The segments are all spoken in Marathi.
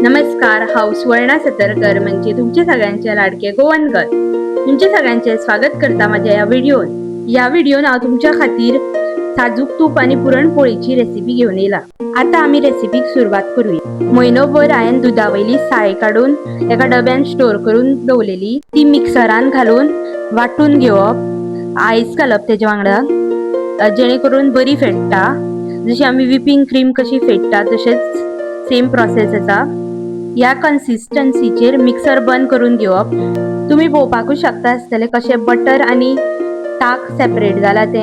नमस्कार, हाऊस वर्णा सतरकर म्हणजे तुमचे सगळ्यांचे लाडके गोवनकर. तुमचे सगळ्यांचे स्वागत करता माझ्या या व्हिडिओन हांव तुमच्या खातीर साजूक तूप आणि पुरणपोळीची रेसिपी घेऊन येयला. आता आम्ही रेसिपीक सुरुवात करूया. म्हयनोभर हांवें दुधावयली साय काढून एका डब्यान स्टोर करून दवरलेली. ती मिक्सरान घालून वाटून घेवप, आयस घालप तेज्या वांगडा, जेणे करून बरी फेट्टा. जशी आमी व्हिपिंग क्रीम कशी फेट्टा तशेंच सेम प्रोसेस आसा. या कन्सिस्टन्सीचेर मिक्सर बंद करून घेवप. तुम्ही पळोवपाकूच शकता आसतले कशे बटर आणि ताक सेपरेट जाला ते.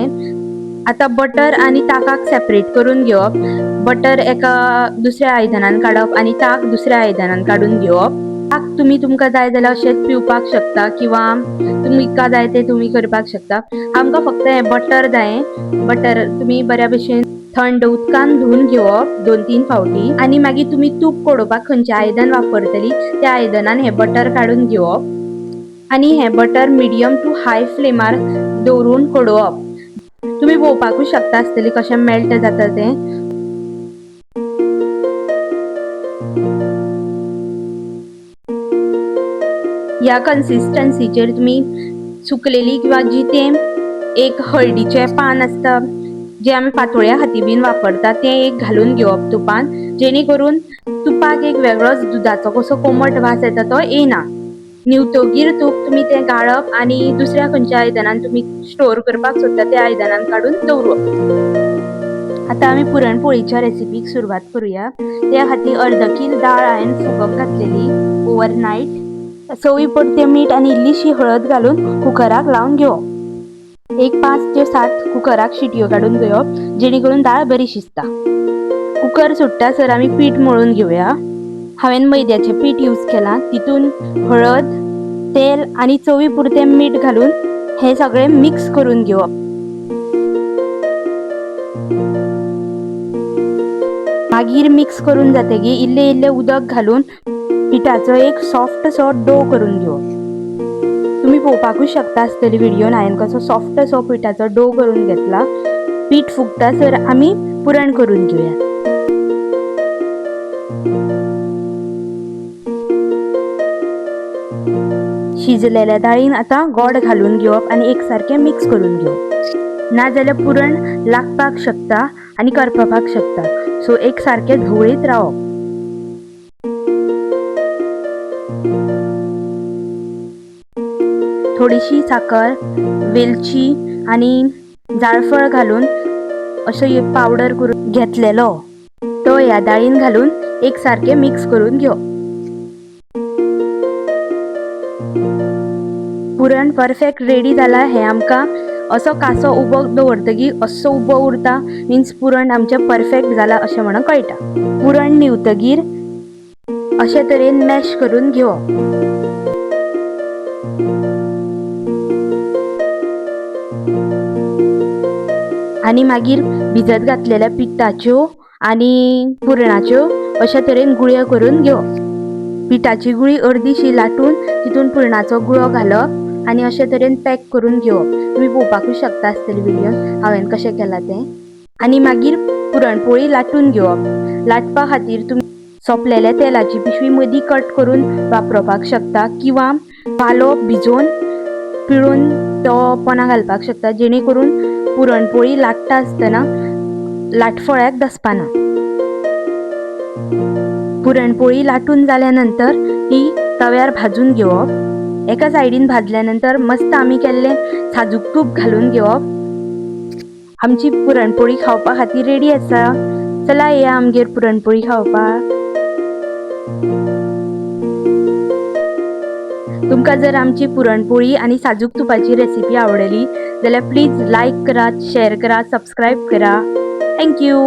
आता बटर आणि ताकाक सेपरेट करून घेवप. बटर एका दुसऱ्या आयदनान काडप आणि ताक दुसऱ्या आयदनान काडून घेवप. ताक तुमकां जाय जाल्यार अशेंच पिवपाक शकता किंवा तुमकां जाय ते तुमी करपाक शकता. आमकां फक्त हे बटर जाय. बटर तुमी बऱ्या भशेन थंड उदकान धुवन घेवप 2-3 फावटी आणि मागीर तुम्ही तूप कोडोवपाक खंयचे आयदन वापरतली त्या आयदनान हे बटर काडून घेवप आणि हे बटर मिडियम टू हाय फ्लेमार दवरून कोडोवप. तुम्ही पळोवपाकूच शकता आसतली कशें मेल्ट जाता ते. या कन्सिस्टन्सीचेर तुम्ही सुकलेली किंवा जी ते एक हळदीचे पान आसता जे आमी पातोळ्या खातीर बीन वापरता ते एक घालून घेवप तुपान, जेणे करून तुपाक एक वेगळोच दुधाचो कसो कोमट वास येता तो येना. निवतगीर तूप तुम्ही ते गाळप आणि दुसऱ्या खंयच्या आयदनान तुम्ही स्टोर करपाक सोदता त्या आयदनान काडून दवरप. आता आमी पुरणपोळीच्या रेसिपीक सुरवात करूया. त्या खातीर अर्द कील दाळ हांवें फुगोवंक घातलेली ओवरनायट. चवी पुरतें मीठ आणि इल्लीशी हळद घालून कुकराक लावन घेवप. एक 5 ते 7 कुकराक शिटयो काडून घेवप, जेणे करून दाळ बरी शिजता. कुकर सुट्टासर आमी पीठ मळून घेवया. हांवें मैद्याचें पीठ यूज केलां. तितून हळद, तेल आणि चवी पुरतें मीठ घालून हे सगळें मिक्स करून घेवप. मागीर मिक्स करून जातकीर इल्ले इल्ले उदक घालून पिठाचो एक सॉफ्ट सो डो करून घेवप. तुम्ही पळोवपाकूच शकता आसतली व्हिडिओन हांवें कसो सॉफ्ट सो पिठाचो डो करून घेतला. पीठ फुगतासर आमी पुरण करून घेवया. शिजलेल्या दाळीन आता गोड घालून घेवप आणि एकसारखे मिक्स करून घेवप. नाजाल्यार पुरण लागपाक शकता आणि करपपाक शकता, सो एकसारखे ढवळीत रावप. थोडीशी साखर, वेलची आणि जायफळ घालून असो पावडर करून घेतलेलो तो ह्या दाळीन घालून एकसारखे मिक्स करून घेवप. पुरण परफेक्ट रेडी जाला. हे आमकां असो कासो उबो दवरतकीर असो उबो उरता, मिन्स पुरण आमचें परफेक्ट जाला अशें म्हणून कळटा. पुरण निवतकीर अशे तरेन मॅश करून घेवप. आणि मागीर भिजत घातलेल्या पिठाच्यो आणि पुरणाच्यो अशा तरेन गुळयो करून घेवप. पिठाची गुळी अर्दीशी लाटून तितून पुरणाचो गुळो घालप आणि अशे तरेन पॅक करून घेवप. तुम्ही पळोवपाकूच शकता आसतली व्हिडिओन हांवें कशें केलां तें. आणि मागीर पुरणपोळी लाटून घेवप. लाटपा खातीर तुम्ही सोंपलेल्या तेलाची पिशवी मदीं कट करून वापरपाक शकता किंवा पालो भिजोवन पिळून तो पोंदा घालपाक शकता, जेणे करून पुरणपोळी लाटता आसतना लाटफळ्याक दसपाना. पुरणपोळी लाटून जाल्या नंतर ती तव्यार भाजून घेवप. एका सायडीन भाजल्या नंतर मस्त आमी केल्लें साजूक तूप घालून घेवप. आमची पुरणपोळी खावपा खातीर रेडी आसा. चला या आमगेर पुरणपोळी खावपाक. तुमकां जर आमची पुरणपोळी आणि साजूक तुपाची रेसिपी आवडली जाल्यार प्लीज लाईक करा, शेअर करा, सबस्क्राईब करा. थँक्यू.